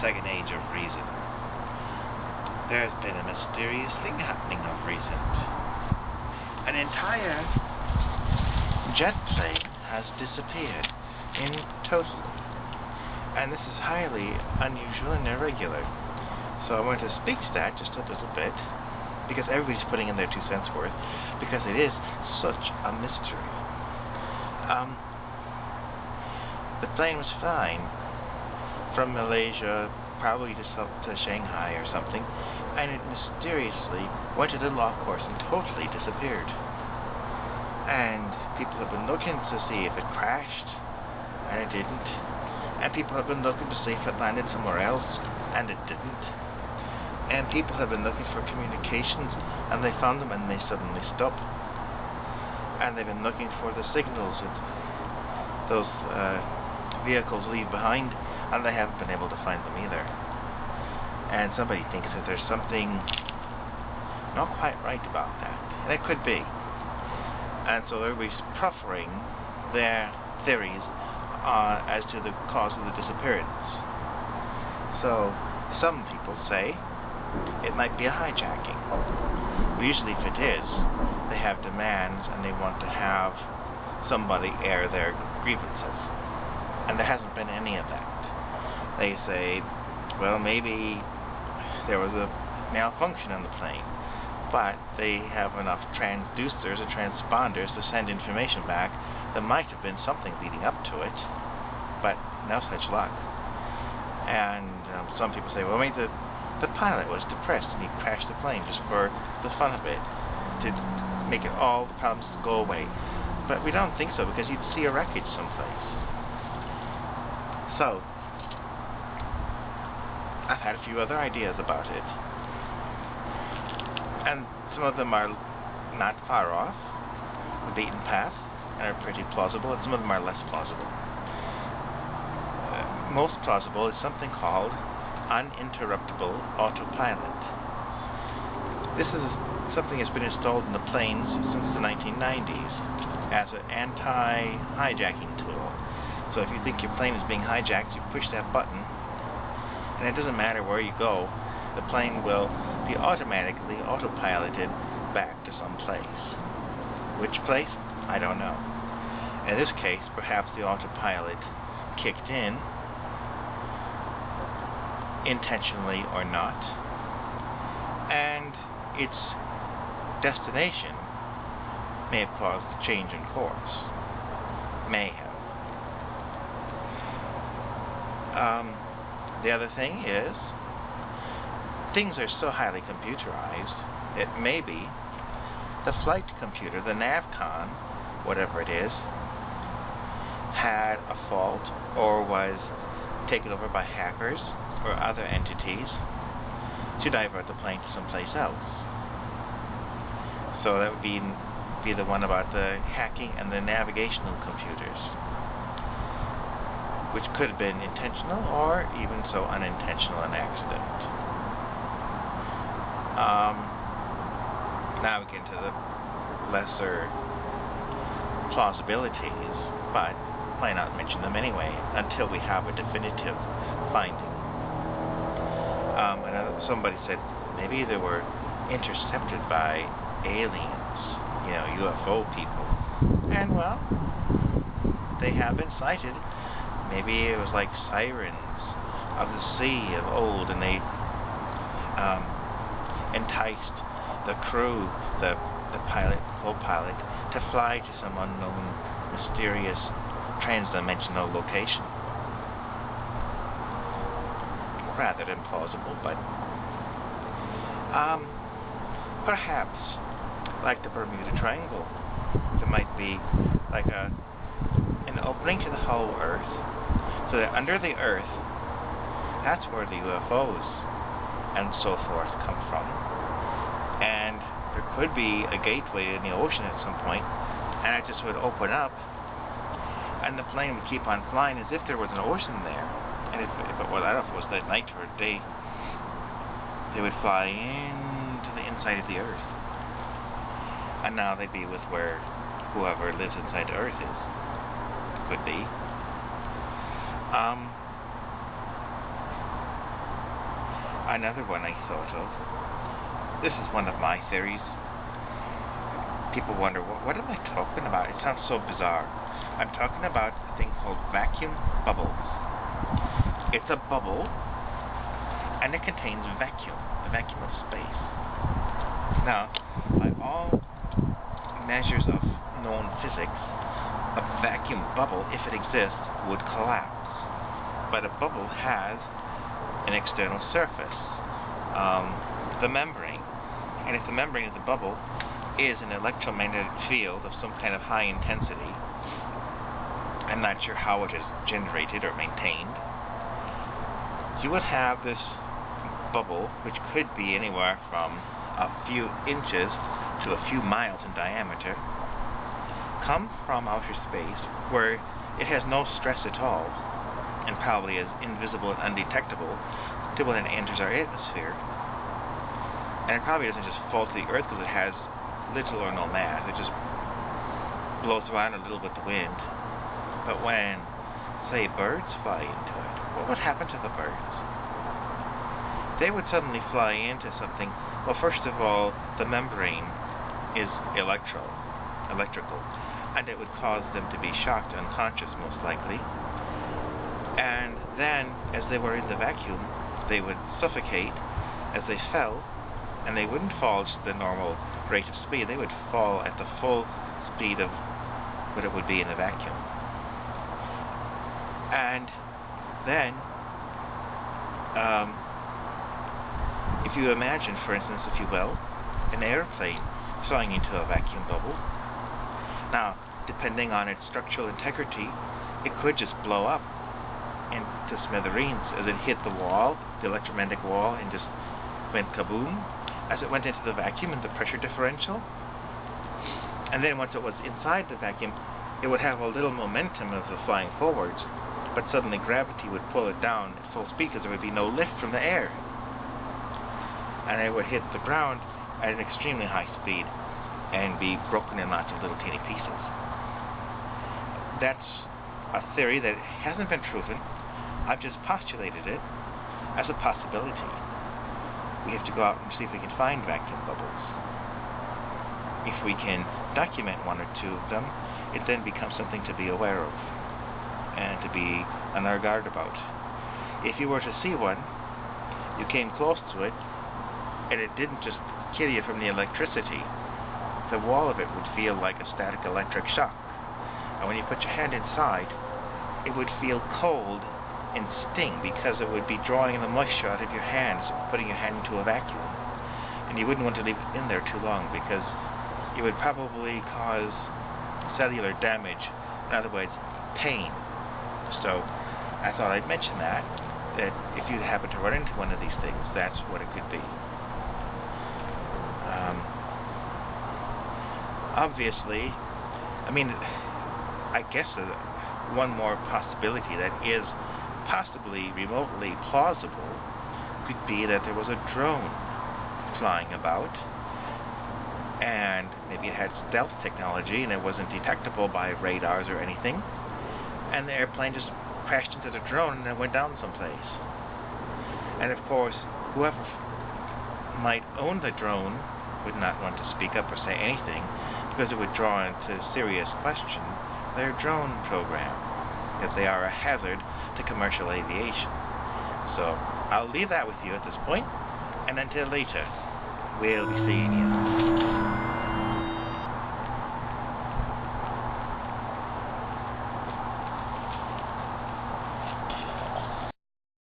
second age of reason. There's been a mysterious thing happening of recent. An entire jet plane has disappeared totally. And this is highly unusual and irregular. So I want to speak to that just a little bit, because everybody's putting in their 2 cents worth, because it is such a mystery. The plane was flying from Malaysia, probably to Shanghai or something, and it mysteriously went a little off course and totally disappeared. And people have been looking to see if it crashed, and it didn't. And people have been looking to see if it landed somewhere else, and it didn't. And people have been looking for communications, and they found them, and they suddenly stopped. And they've been looking for the signals that those vehicles leave behind, and they haven't been able to find them either. And somebody thinks that there's something not quite right about that, and it could be. And so everybody's proffering their theories as to the cause of the disappearance. So some people say it might be a hijacking. But usually if it is, they have demands and they want to have somebody air their grievances. And there hasn't been any of that. They say, well, maybe there was a malfunction in the plane, but they have enough transducers or transponders to send information back. There might have been something leading up to it, but no such luck. And some people say, well, maybe the pilot was depressed and he crashed the plane just for the fun of it, to make all the problems go away. But we don't think so, because you'd see a wreckage someplace. So I've had a few other ideas about it, and some of them are not far off the beaten path and are pretty plausible, and some of them are less plausible. Most plausible is something called uninterruptible autopilot. This is something that's been installed in the planes since the 1990s as an anti-hijacking tool. So if you think your plane is being hijacked, you push that button, and it doesn't matter where you go, the plane will be automatically autopiloted back to some place. Which place? I don't know. In this case, perhaps the autopilot kicked in, intentionally or not, and its destination may have caused a change in course. May have. The other thing is, things are so highly computerized, it may be the flight computer, the navcon, whatever it is, had a fault or was taken over by hackers or other entities to divert the plane to someplace else. So that would be the one about the hacking and the navigational computers, which could have been intentional or even so unintentional, an accident. Now we get into the lesser plausibilities, but why not mention them anyway until we have a definitive finding. Somebody said maybe they were intercepted by aliens, UFO people. And well, they have been sighted. Maybe it was like sirens of the sea of old, and they enticed the crew, the pilot, co-pilot, to fly to some unknown, mysterious, trans-dimensional location. Rather than plausible, but perhaps like the Bermuda Triangle, there might be like an opening to the whole Earth, so that under the Earth, that's where the UFOs and so forth come from. And there could be a gateway in the ocean at some point, and it just would open up, and the plane would keep on flying as if there was an ocean there. And if it was, I don't know if it was at night or day, they would fly into the inside of the Earth. And now they'd be with where whoever lives inside the Earth is. Could be. another one I thought of. This is one of my theories. People wonder, what am I talking about? It sounds so bizarre. I'm talking about a thing called vacuum bubbles. It's a bubble, and it contains vacuum, the vacuum of space. Now, by all measures of known physics, a vacuum bubble, if it exists, would collapse. But a bubble has an external surface, the membrane. And if the membrane of the bubble is an electromagnetic field of some kind of high intensity, I'm not sure how it is generated or maintained, you would have this bubble, which could be anywhere from a few inches to a few miles in diameter, come from outer space where it has no stress at all and probably is invisible and undetectable till when it enters our atmosphere. And it probably doesn't just fall to the earth because it has little or no mass. It just blows around a little with the wind. But when, say, birds fly into it, what would happen to the birds? They would suddenly fly into something. Well, first of all, the membrane is electrical, and it would cause them to be shocked unconscious, most likely. And then, as they were in the vacuum, they would suffocate as they fell, and they wouldn't fall at the normal rate of speed. They would fall at the full speed of what it would be in the vacuum. And then, if you imagine, for instance, if you will, an airplane flying into a vacuum bubble, now, depending on its structural integrity, it could just blow up into smithereens as it hit the wall, the electromagnetic wall, and just went kaboom as it went into the vacuum and the pressure differential. And then once it was inside the vacuum, it would have a little momentum of the flying forwards, but suddenly gravity would pull it down at full speed because there would be no lift from the air. And it would hit the ground at an extremely high speed and be broken in lots of little teeny pieces. That's a theory that hasn't been proven. I've just postulated it as a possibility. We have to go out and see if we can find vacuum bubbles. If we can document one or two of them, it then becomes something to be aware of and to be on our guard about. If you were to see one, you came close to it, and it didn't just kill you from the electricity, the wall of it would feel like a static electric shock. And when you put your hand inside, it would feel cold and sting because it would be drawing the moisture out of your hands, putting your hand into a vacuum. And you wouldn't want to leave it in there too long because it would probably cause cellular damage, in other words, pain. So I thought I'd mention that if you happen to run into one of these things, that's what it could be. Obviously, I mean, I guess one more possibility that is possibly remotely plausible could be that there was a drone flying about, and maybe it had stealth technology and it wasn't detectable by radars or anything, and the airplane just crashed into the drone and then went down someplace. And of course, whoever might own the drone would not want to speak up or say anything because it would draw into serious question their drone program, because they are a hazard to commercial aviation. So I'll leave that with you at this point, and until later, we'll be seeing you.